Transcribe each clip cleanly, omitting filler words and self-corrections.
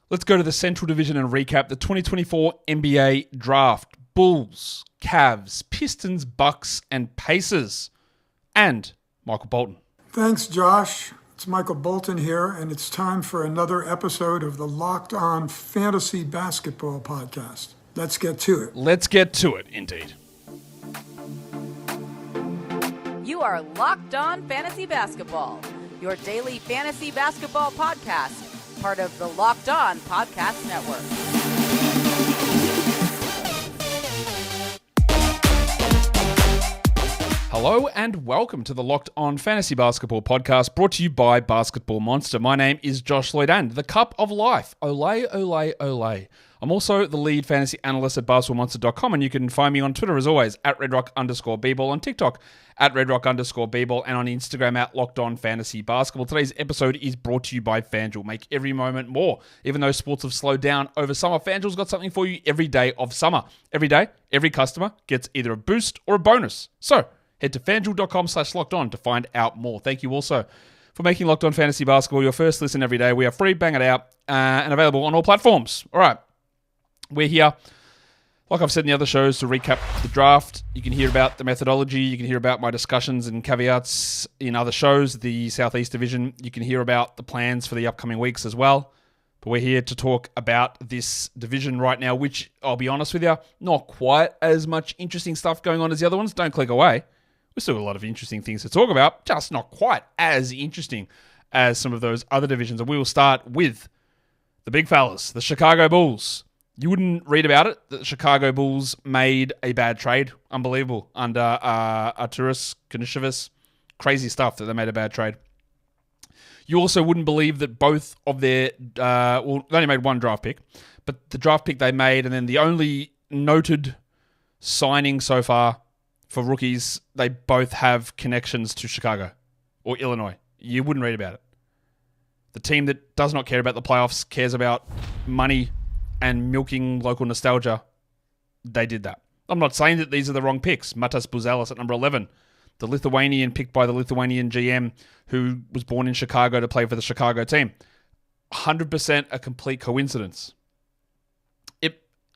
Let's go to the Central Division and recap the 2024 NBA Draft. Bulls, Cavs, Pistons, Bucks, and Pacers. And Michael Bolton. Thanks, Josh. It's Michael Bolton here, and it's time for another episode of the Locked On Fantasy Basketball Podcast. Let's get to it. Let's get to it, indeed. You are Locked On Fantasy Basketball, your daily fantasy basketball podcast, part of the Locked On Podcast Network. Hello and welcome to the Locked On Fantasy Basketball Podcast, brought to you by Basketball Monster. My name is Josh Lloyd and the Cup of Life. Olay, olay, olay. I'm also the lead fantasy analyst at basketballmonster.com, and you can find me on Twitter as always at redrock_bball, on TikTok at redrock_bball, and on Instagram at Locked On Fantasy Basketball. Today's episode is brought to you by FanDuel. Make every moment more. Even though sports have slowed down over summer, FanDuel's got something for you every day of summer. Every day, every customer gets either a boost or a bonus. So head to fanduel.com/lockedon to find out more. Thank you also for making Locked On Fantasy Basketball your first listen every day. We are free, bang it out, and available on all platforms. All right, we're here, like I've said in the other shows, to recap the draft. You can hear about the methodology. You can hear about my discussions and caveats in other shows, the Southeast Division. You can hear about the plans for the upcoming weeks as well. But we're here to talk about this division right now, which, I'll be honest with you, not quite as much interesting stuff going on as the other ones. Don't click away. We've still got a lot of interesting things to talk about, just not quite as interesting as some of those other divisions. And we will start with the big fellas, the Chicago Bulls. You wouldn't read about it, that the Chicago Bulls made a bad trade. Unbelievable. Under Arturas Karnisovas. Crazy stuff that they made a bad trade. You also wouldn't believe that both of their, they only made one draft pick, but the draft pick they made and then the only noted signing so far for rookies, they both have connections to Chicago or Illinois. You wouldn't read about it. The team that does not care about the playoffs, cares about money and milking local nostalgia, they did that. I'm not saying that these are the wrong picks. Matas Buzelis at number 11, the Lithuanian picked by the Lithuanian GM who was born in Chicago to play for the Chicago team. 100% a complete coincidence.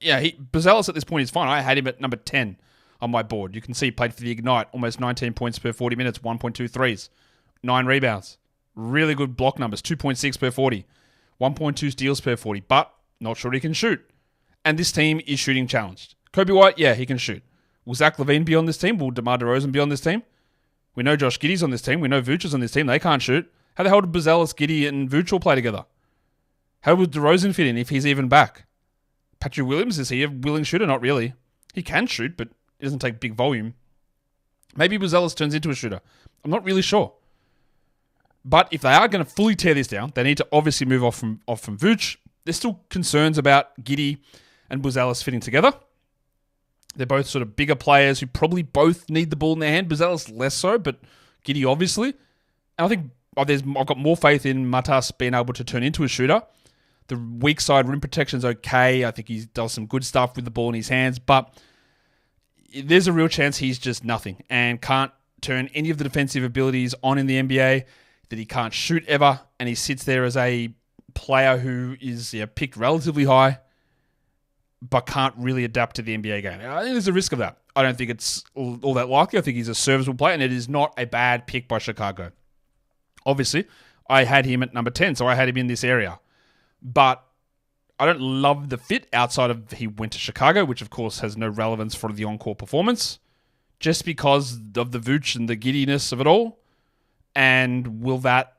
Buzelis at this point is fine. I had him at number 10 on my board. You can see he played for the Ignite, almost 19 points per 40 minutes, 1.2 threes, 9 rebounds. Really good block numbers, 2.6 per 40, 1.2 steals per 40, but not sure he can shoot. And this team is shooting challenged. Kobe White, yeah, he can shoot. Will Zach LaVine be on this team? Will DeMar DeRozan be on this team? We know Josh Giddey's on this team. We know Vooch is on this team. They can't shoot. How the hell did Buzelis, Giddey, and Vooch all play together? How would DeRozan fit in if he's even back? Patrick Williams, is he a willing shooter? Not really. He can shoot, but it doesn't take big volume. Maybe Buzelis turns into a shooter. I'm not really sure. But if they are going to fully tear this down, they need to obviously move off from Vooch. There's still concerns about Giddey and Buzelis fitting together. They're both sort of bigger players who probably both need the ball in their hand. Buzelis less so, but Giddey obviously. And I think I've got more faith in Matas being able to turn into a shooter. The weak side rim protection's okay. I think he does some good stuff with the ball in his hands, but there's a real chance he's just nothing and can't turn any of the defensive abilities on in the NBA, that he can't shoot ever, and he sits there as a player who is picked relatively high but can't really adapt to the NBA game. I think there's a risk of that. I don't think it's all that likely. I think he's a serviceable player, and it is not a bad pick by Chicago. Obviously, I had him at number 10, so I had him in this area. But I don't love the fit outside of he went to Chicago, which of course has no relevance for the on-court performance, just because of the Vooch and the giddiness of it all. And will that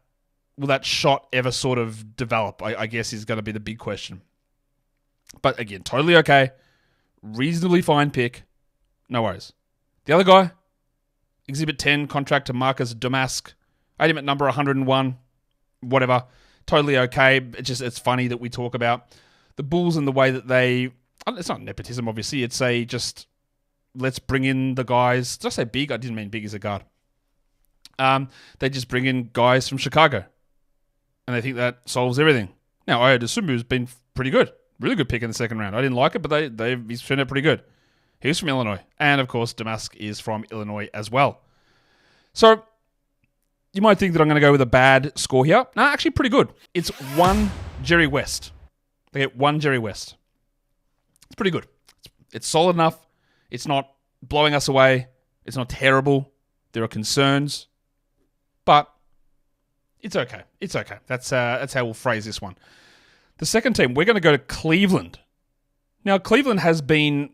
shot ever sort of develop, I guess is going to be the big question. But again, totally okay. Reasonably fine pick. No worries. The other guy, Exhibit 10, contract to Marcus Domask. I had him at number 101. Whatever. Totally okay. It's funny that we talk about the Bulls and the way that they... It's not nepotism, obviously. It's let's bring in the guys... Did I say big? I didn't mean big as a guard. They just bring in guys from Chicago. And they think that solves everything. Now, Ayo has been pretty good. Really good pick in the second round. I didn't like it, but he's turned out pretty good. He was from Illinois. And, of course, Damask is from Illinois as well. So, you might think that I'm going to go with a bad score here. No, actually pretty good. It's 1 Jerry West. They get one Jerry West. It's pretty good. It's solid enough. It's not blowing us away. It's not terrible. There are concerns, but it's okay. It's okay. That's how we'll phrase this one. The second team, we're going to go to Cleveland. Now, Cleveland has been,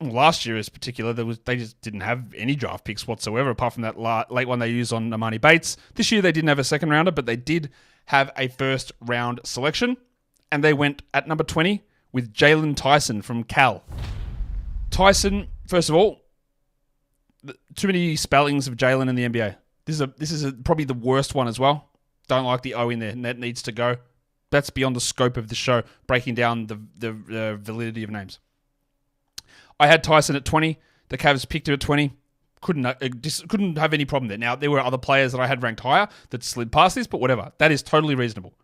last year in particular, they just didn't have any draft picks whatsoever, apart from that late one they used on Amani Bates. This year they didn't have a second rounder, but they did have a first round selection, and they went at number 20 with Jalen Tyson from Cal. Tyson, first of all, too many spellings of Jalen in the NBA. This is probably the worst one as well. Don't like the O in there, and that needs to go. That's beyond the scope of the show, breaking down the validity of names. I had Tyson at 20. The Cavs picked him at 20. Couldn't have any problem there. Now, there were other players that I had ranked higher that slid past this, but whatever. That is totally reasonable.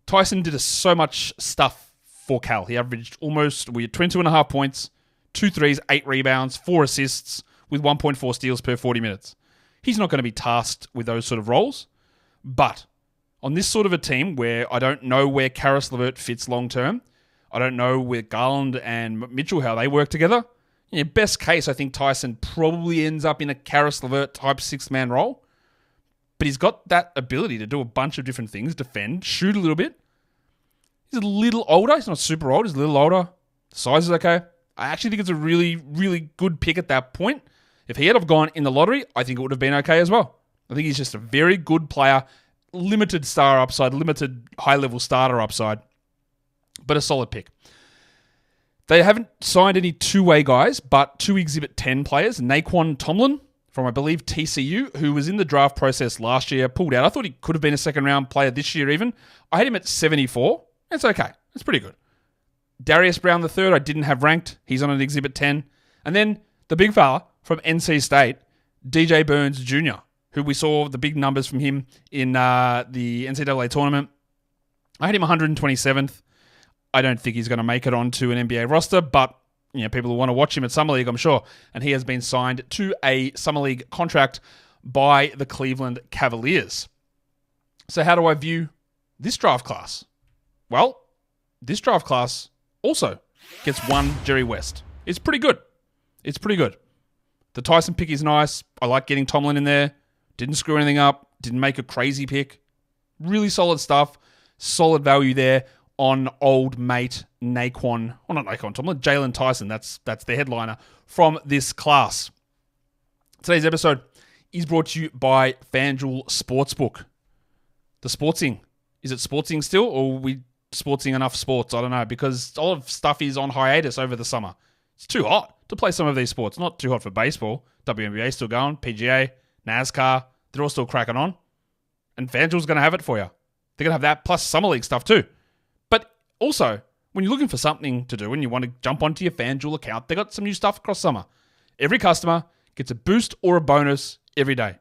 Tyson did so much stuff for Cal. He averaged almost 22.5 points, 2 threes, 8 rebounds, 4 assists, with 1.4 steals per 40 minutes. He's not going to be tasked with those sort of roles, but on this sort of a team where I don't know where Karis LeVert fits long term, I don't know where Garland and Mitchell, how they work together. Best case, I think Tyson probably ends up in a Karis LeVert type 6-man role, but he's got that ability to do a bunch of different things, defend, shoot a little bit. He's a little older. He's not super old. He's a little older. The size is okay. I actually think it's a really, really good pick at that point. If he had have gone in the lottery, I think it would have been okay as well. I think he's just a very good player, limited star upside, limited high-level starter upside, but a solid pick. They haven't signed any two-way guys, but 2 Exhibit 10 players. Naquan Tomlin from, I believe, TCU, who was in the draft process last year, pulled out. I thought he could have been a second-round player this year even. I had him at 74. It's okay. It's pretty good. Darius Brown III, I didn't have ranked. He's on an Exhibit 10. And then the big fella from NC State, DJ Burns Jr., who we saw the big numbers from him in the NCAA tournament. I had him 127th. I don't think he's going to make it onto an NBA roster, but people will want to watch him at Summer League, I'm sure. And he has been signed to a Summer League contract by the Cleveland Cavaliers. So how do I view this draft class? Well, this draft class also gets one Jerry West. It's pretty good. It's pretty good. The Tyson pick is nice. I like getting Tomlin in there. Didn't screw anything up. Didn't make a crazy pick. Really solid stuff. Solid value there on old mate Naquan. Well, not Naquan Tomlin. Jalen Tyson. That's the headliner from this class. Today's episode is brought to you by FanDuel Sportsbook. The Sportsing. Is it Sportsing still, or are we sportsing enough sports? I don't know, because a lot of stuff is on hiatus over the summer. It's too hot to play some of these sports. Not too hot for baseball. WNBA still going. PGA, NASCAR, they're all still cracking on. And FanDuel's going to have it for you. They're going to have that plus Summer League stuff too. But also, when you're looking for something to do and you want to jump onto your FanDuel account, they got some new stuff across summer. Every customer gets a boost or a bonus every day.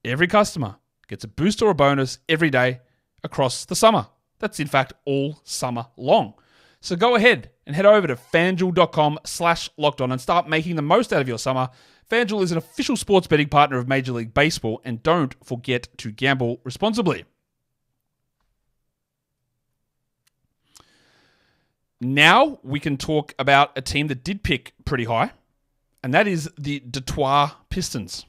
Every customer gets a boost or a bonus every day across the summer. That's in fact all summer long. So go ahead and head over to FanDuel.com/lockedon and start making the most out of your summer. FanDuel is an official sports betting partner of Major League Baseball, and don't forget to gamble responsibly. Now we can talk about a team that did pick pretty high, and that is the Detroit Pistons.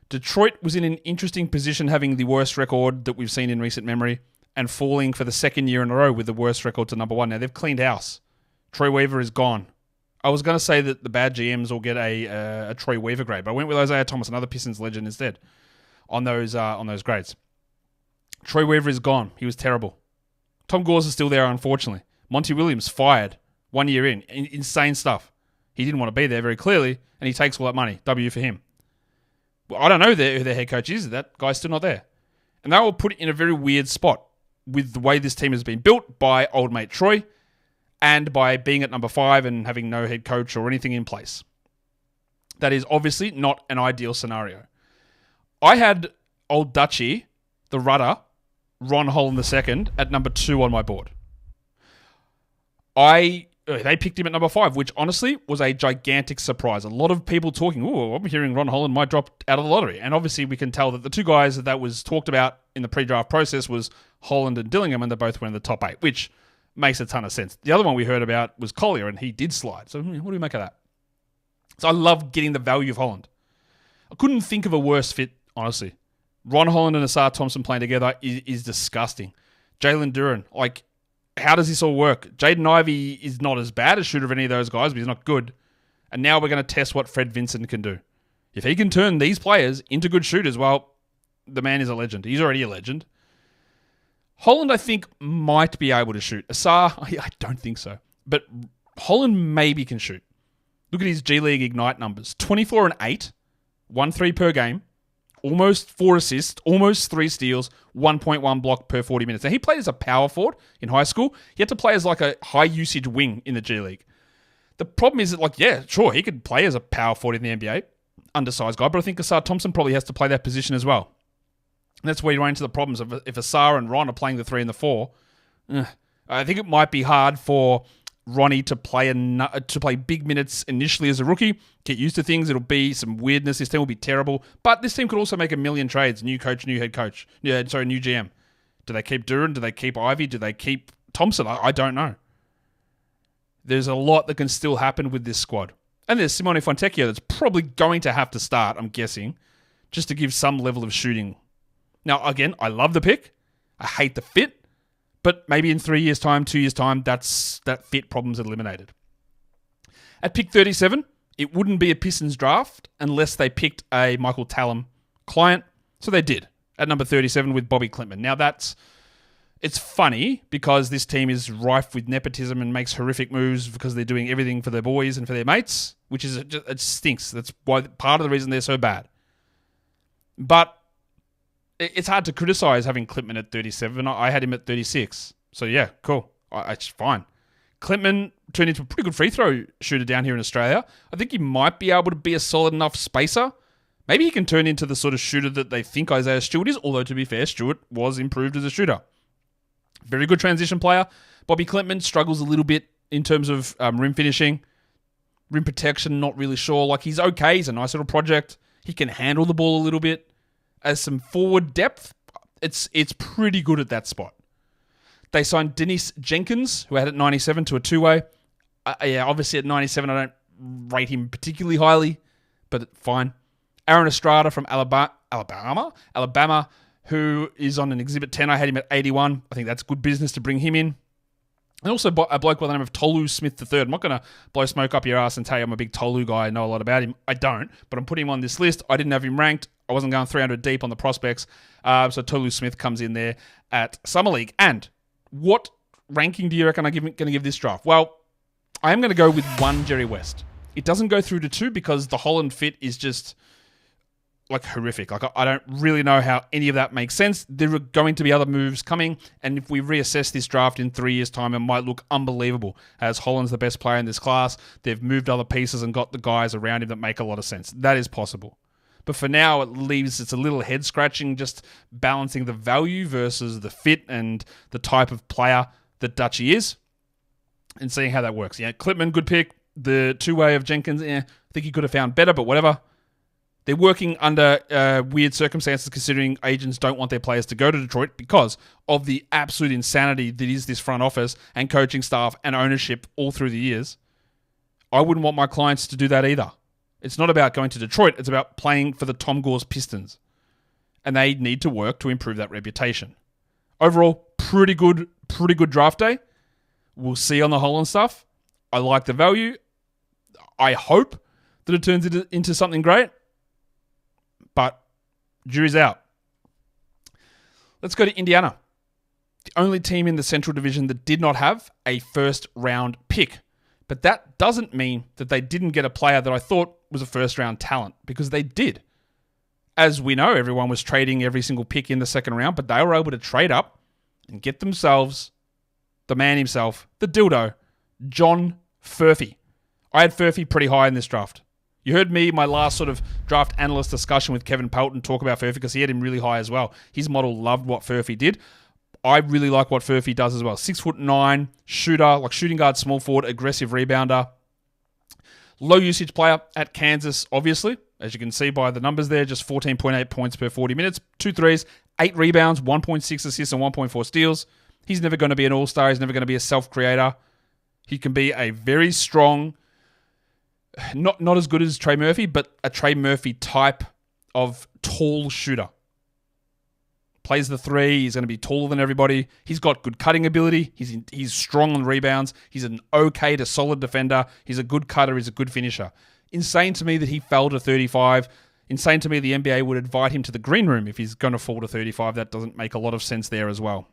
Detroit was in an interesting position, having the worst record that we've seen in recent memory and falling for the second year in a row with the worst record to number 1. Now, they've cleaned house. Troy Weaver is gone. I was going to say that the bad GMs will get a Troy Weaver grade, but I went with Isaiah Thomas, another Pistons legend, instead on those grades. Troy Weaver is gone. He was terrible. Tom Gores is still there, unfortunately. Monty Williams fired 1 year in. Insane stuff. He didn't want to be there very clearly, and he takes all that money. W for him. Well, I don't know who their head coach is. That guy's still not there. And they were put in a very weird spot with the way this team has been built by old mate Troy and by being at number 5 and having no head coach or anything in place. That is obviously not an ideal scenario. I had old Dutchy, the rudder, Ron Holland II, at number 2 on my board. I they picked him at number 5, which honestly was a gigantic surprise. A lot of people talking, I'm hearing Ron Holland might drop out of the lottery. And obviously we can tell that the two guys that was talked about in the pre-draft process was Holland and Dillingham, and they both went in the top 8, which makes a ton of sense. The other one we heard about was Collier, and he did slide. So what do we make of that? So I love getting the value of Holland. I couldn't think of a worse fit, honestly. Ron Holland and Asar Thompson playing together is disgusting. Jalen Duren, how does this all work? Jaden Ivey is not as bad a shooter of any of those guys, but he's not good. And now we're going to test what Fred Vincent can do. If he can turn these players into good shooters, well, the man is a legend. He's already a legend. Holland, I think, might be able to shoot. Asar, I don't think so. But Holland maybe can shoot. Look at his G League Ignite numbers. 24 and 8, 1-3 per game, almost 4 assists, almost 3 steals, 1.1 block per 40 minutes. Now, he played as a power forward in high school. He had to play as a high-usage wing in the G League. The problem is that, sure, he could play as a power forward in the NBA, undersized guy, but I think Asar Thompson probably has to play that position as well. And that's where you run into the problems of if Asar and Ron are playing the 3 and the 4. I think it might be hard for Ronnie to play big minutes initially as a rookie, get used to things. It'll be some weirdness. This team will be terrible. But this team could also make a million trades. New coach, new head coach. New GM. Do they keep Duren? Do they keep Ivy? Do they keep Thompson? I don't know. There's a lot that can still happen with this squad. And there's Simone Fontecchio that's probably going to have to start, I'm guessing, just to give some level of shooting. Now, again, I love the pick. I hate the fit. But maybe in 3 years' time, 2 years' time, that fit problem's eliminated. At pick 37, it wouldn't be a Pistons draft unless they picked a Michael Tallum client. So they did at number 37 with Bobby Klintman. Now it's funny because this team is rife with nepotism and makes horrific moves because they're doing everything for their boys and for their mates, which is it stinks. That's why part of the reason they're so bad. But it's hard to criticize having Klintman at 37. I had him at 36. So, yeah, cool. It's fine. Klintman turned into a pretty good free throw shooter down here in Australia. I think he might be able to be a solid enough spacer. Maybe he can turn into the sort of shooter that they think Isaiah Stewart is, although, to be fair, Stewart was improved as a shooter. Very good transition player. Bobby Klintman struggles a little bit in terms of rim finishing. Rim protection, not really sure. He's okay. He's a nice little project. He can handle the ball a little bit. As some forward depth, it's pretty good at that spot. They signed Dennis Jenkins, who had at 97 to a two-way. Obviously at 97, I don't rate him particularly highly, but fine. Aaron Estrada from Alabama, who is on an Exhibit 10. I had him at 81. I think that's good business to bring him in. And also a bloke by the name of Tolu Smith III. I'm not going to blow smoke up your ass and tell you I'm a big Tolu guy. I know a lot about him. I don't, but I'm putting him on this list. I didn't have him ranked. I wasn't going 300 deep on the prospects. So Tolu Smith comes in there at Summer League. And what ranking do you reckon I'm going to give this draft? Well, I am going to go with 1 Jerry West. It doesn't go through to 2 because the Holland fit is just horrific. I don't really know how any of that makes sense. There are going to be other moves coming, and if we reassess this draft in 3 years' time, it might look unbelievable. As Holland's the best player in this class, they've moved other pieces and got the guys around him that make a lot of sense. That is possible. But for now, it's a little head-scratching, just balancing the value versus the fit and the type of player that Dutchie is, and seeing how that works. Yeah, Klintman, good pick. The two-way of Jenkins, I think he could have found better, but whatever. They're working under weird circumstances considering agents don't want their players to go to Detroit because of the absolute insanity that is this front office and coaching staff and ownership all through the years. I wouldn't want my clients to do that either. It's not about going to Detroit. It's about playing for the Tom Gores Pistons. And they need to work to improve that reputation. Overall, pretty good draft day. We'll see on the Holland stuff. I like the value. I hope that it turns into something great. But jury's out. Let's go to Indiana. The only team in the Central Division that did not have a first-round pick. But that doesn't mean that they didn't get a player that I thought was a first-round talent, because they did. As we know, everyone was trading every single pick in the second round, but they were able to trade up and get themselves the man himself, the dildo, John Furphy. I had Furphy pretty high in this draft. You heard me, my last sort of draft analyst discussion with Kevin Pelton, talk about Furphy because he had him really high as well. His model loved what Furphy did. I really like what Furphy does as well. 6'9", shooter, like shooting guard, small forward, aggressive rebounder. Low usage player at Kansas, obviously. As you can see by the numbers there, just 14.8 points per 40 minutes, 2 threes, 8 rebounds, 1.6 assists, and 1.4 steals. He's never going to be an all-star. He's never going to be a self-creator. He can be a very strong, not as good as Trey Murphy, but a Trey Murphy type of tall shooter. Plays the three. He's going to be taller than everybody. He's got good cutting ability. He's strong on rebounds. He's an okay to solid defender. He's a good cutter. He's a good finisher. Insane to me that he fell to 35. Insane to me the NBA would invite him to the green room if he's going to fall to 35. That doesn't make a lot of sense there as well.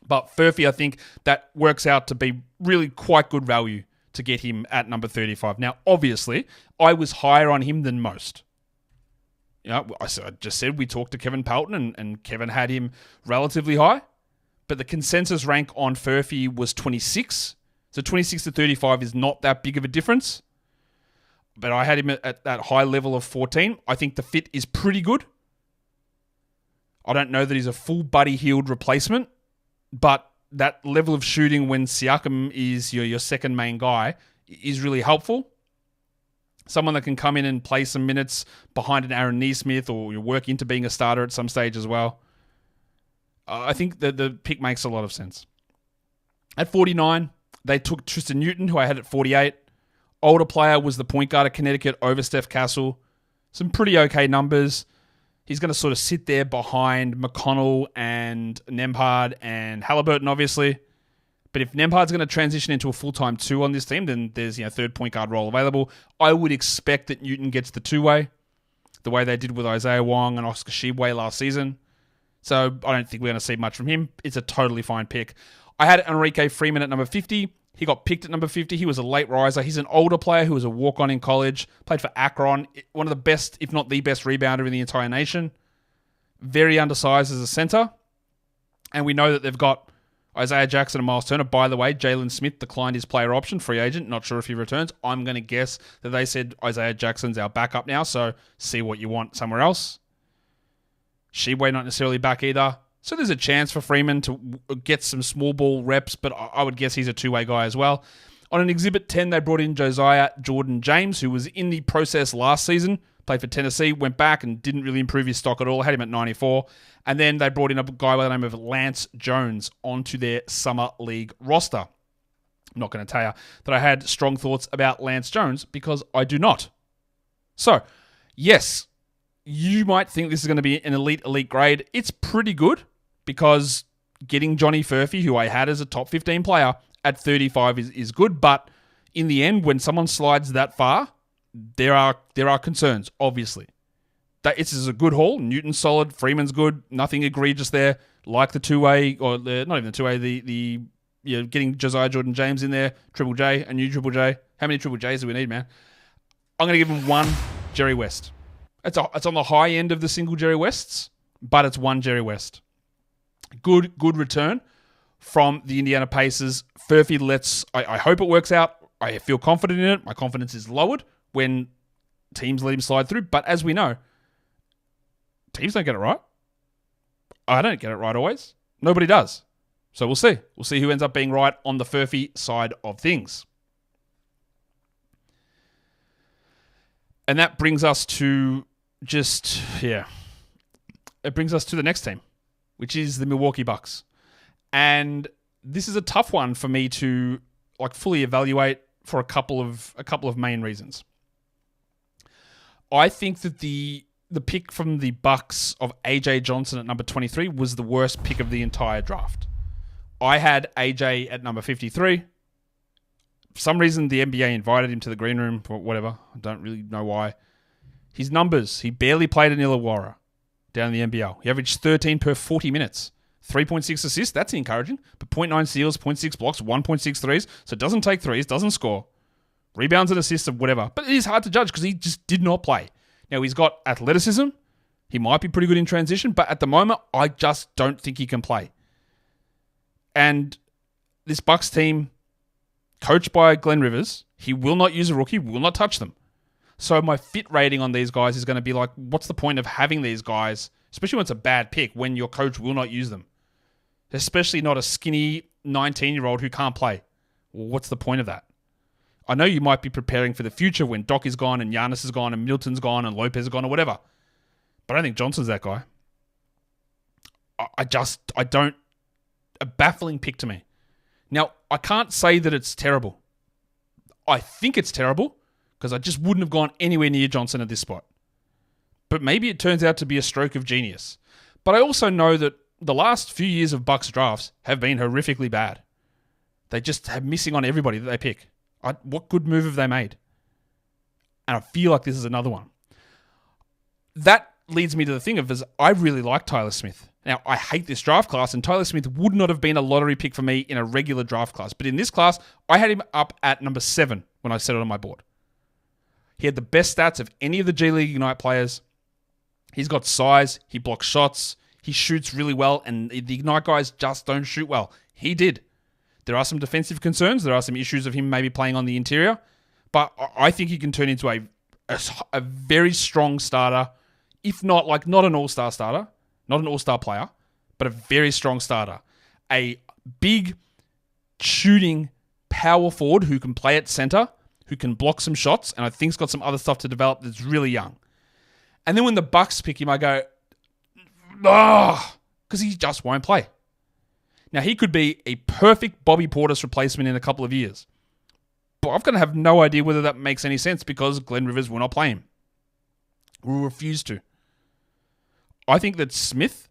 But Furphy, I think that works out to be really quite good value to get him at number 35. Now, obviously, I was higher on him than most. You know, I just said we talked to Kevin Pelton and Kevin had him relatively high. But the consensus rank on Furphy was 26. So 26 to 35 is not that big of a difference. But I had him at that high level of 14. I think the fit is pretty good. I don't know that he's a full body healed replacement, but that level of shooting when Siakam is your second main guy is really helpful. Someone that can come in and play some minutes behind an Aaron Nesmith or you work into being a starter at some stage as well. I think that the pick makes a lot of sense. At 49, they took Tristan Newton, who I had at 48. Older player, was the point guard of Connecticut over Steph Castle. Some pretty okay numbers. He's going to sort of sit there behind McConnell and Nembhard and Halliburton, obviously. But if Nembhard's going to transition into a full-time 2 on this team, then there's third point guard role available. I would expect that Newton gets the 2-way, the way they did with Isaiah Wong and Oscar Tshiebwe last season. So I don't think we're going to see much from him. It's a totally fine pick. I had Enrique Freeman at number 50. He got picked at number 50. He was a late riser. He's an older player who was a walk-on in college, played for Akron, one of the best, if not the best rebounder in the entire nation. Very undersized as a center. And we know that they've got Isaiah Jackson and Miles Turner. By the way, Jalen Smith declined his player option, free agent. Not sure if he returns. I'm going to guess that they said Isaiah Jackson's our backup now, so see what you want somewhere else. Tshiebwe not necessarily back either. So there's a chance for Freeman to get some small ball reps, but I would guess he's a 2-way guy as well. On an Exhibit 10, they brought in Josiah Jordan-James, who was in the process last season, played for Tennessee, went back and didn't really improve his stock at all, had him at 94. And then they brought in a guy by the name of Lance Jones onto their Summer League roster. I'm not going to tell you that I had strong thoughts about Lance Jones because I do not. So, yes, you might think this is going to be an elite grade. It's pretty good because getting Johnny Furphy, who I had as a top 15 player, at 35 is good. But in the end, when someone slides that far, there are concerns, obviously. This is a good haul. Newton's solid. Freeman's good. Nothing egregious there. Like the 2-way, or not even the 2-way, the getting Josiah Jordan-James in there, Triple J, a new Triple J. How many Triple Js do we need, man? I'm going to give him one Jerry West. It's on the high end of the single Jerry Wests, but it's one Jerry West. Good return from the Indiana Pacers. Furphy I hope it works out. I feel confident in it. My confidence is lowered when teams let him slide through. But as we know, teams don't get it right. I don't get it right always. Nobody does. So we'll see. We'll see who ends up being right on the Furphy side of things. And that brings us to it brings us to the next team, which is the Milwaukee Bucks. And this is a tough one for me to fully evaluate for a couple of main reasons. I think that the pick from the Bucks of AJ Johnson at number 23 was the worst pick of the entire draft. I had AJ at number 53. For some reason, the NBA invited him to the green room for whatever. I don't really know why. His numbers, he barely played in Illawarra down in the NBL. He averaged 13 per 40 minutes. 3.6 assists, that's encouraging. But 0.9 steals, 0.6 blocks, 1.6 threes. So it doesn't take threes, doesn't score. Rebounds and assists and whatever. But it is hard to judge because he just did not play. Now, he's got athleticism. He might be pretty good in transition. But at the moment, I just don't think he can play. And this Bucks team, coached by Glenn Rivers, he will not use a rookie, will not touch them. So my fit rating on these guys is going to be what's the point of having these guys, especially when it's a bad pick, when your coach will not use them? especially not a skinny 19-year-old who can't play. Well, what's the point of that? I know you might be preparing for the future when Doc is gone and Giannis is gone and Milton's gone and Lopez is gone or whatever. But I don't think Johnson's that guy. I don't... A baffling pick to me. Now, I can't say that it's terrible. I think it's terrible because I just wouldn't have gone anywhere near Johnson at this spot. But maybe it turns out to be a stroke of genius. But I also know that the last few years of Bucks drafts have been horrifically bad. They just have missing on everybody that they pick. What good move have they made? And I feel like this is another one. That leads me to the thing of, is I really like Tyler Smith. Now, I hate this draft class, and Tyler Smith would not have been a lottery pick for me in a regular draft class. But in this class, I had him up at number 7 when I set it on my board. He had the best stats of any of the G League Ignite players. He's got size. He blocks shots. He shoots really well, and the Ignite guys just don't shoot well. He did. There are some defensive concerns. There are some issues of him maybe playing on the interior. But I think he can turn into a very strong starter, if not not an all-star starter, not an all-star player, but a very strong starter. A big shooting power forward who can play at center, who can block some shots, and I think's got some other stuff to develop that's really young. And then when the Bucks pick him, I go, because he just won't play. Now, he could be a perfect Bobby Portis replacement in a couple of years. But I've got to have no idea whether that makes any sense because Glenn Rivers will not play him. Will refuse to. I think that Smith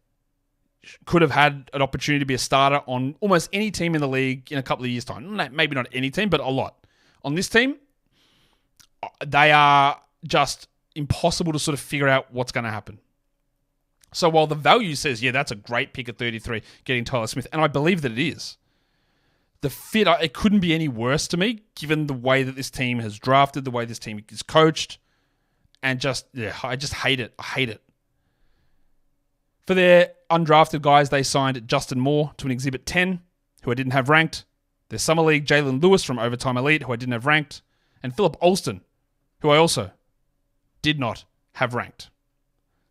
could have had an opportunity to be a starter on almost any team in the league in a couple of years' time. Maybe not any team, but a lot. On this team, they are just impossible to sort of figure out what's going to happen. So while the value says, yeah, that's a great pick at 33, getting Tyler Smith, and I believe that it is, the fit, it couldn't be any worse to me, given the way that this team has drafted, the way this team is coached, and I just hate it. I hate it. For their undrafted guys, they signed Justin Moore to an Exhibit 10, who I didn't have ranked. Their Summer League, Jalen Lewis from Overtime Elite, who I didn't have ranked. And Philip Alston, who I also did not have ranked.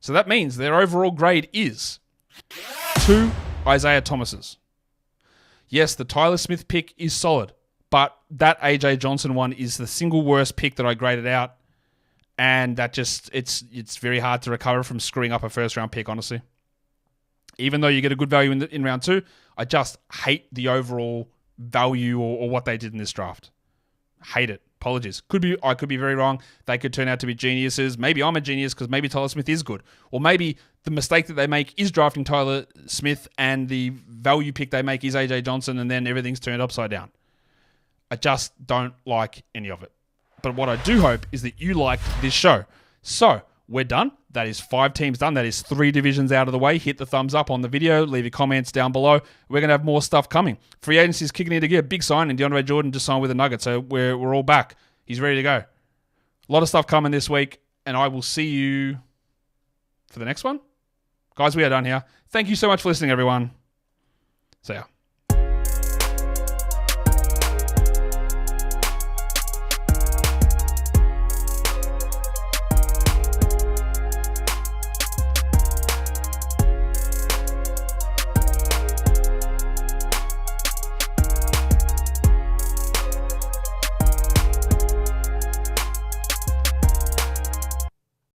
So that means their overall grade is 2 Isaiah Thomases. Yes, the Tyler Smith pick is solid, but that AJ Johnson one is the single worst pick that I graded out. And that just, it's very hard to recover from screwing up a first-round pick, honestly. Even though you get a good value in round 2, I just hate the overall value or what they did in this draft. Hate it. Apologies. I could be very wrong. They could turn out to be geniuses. Maybe I'm a genius because maybe Tyler Smith is good. Or maybe the mistake that they make is drafting Tyler Smith and the value pick they make is AJ Johnson and then everything's turned upside down. I just don't like any of it. But what I do hope is that you liked this show. So, we're done. That is 5 teams done. That is 3 divisions out of the way. Hit the thumbs up on the video. Leave your comments down below. We're going to have more stuff coming. Free agency is kicking into gear. Big sign, and DeAndre Jordan just signed with the Nuggets. So we're all back. He's ready to go. A lot of stuff coming this week, and I will see you for the next one. Guys, we are done here. Thank you so much for listening, everyone. See ya.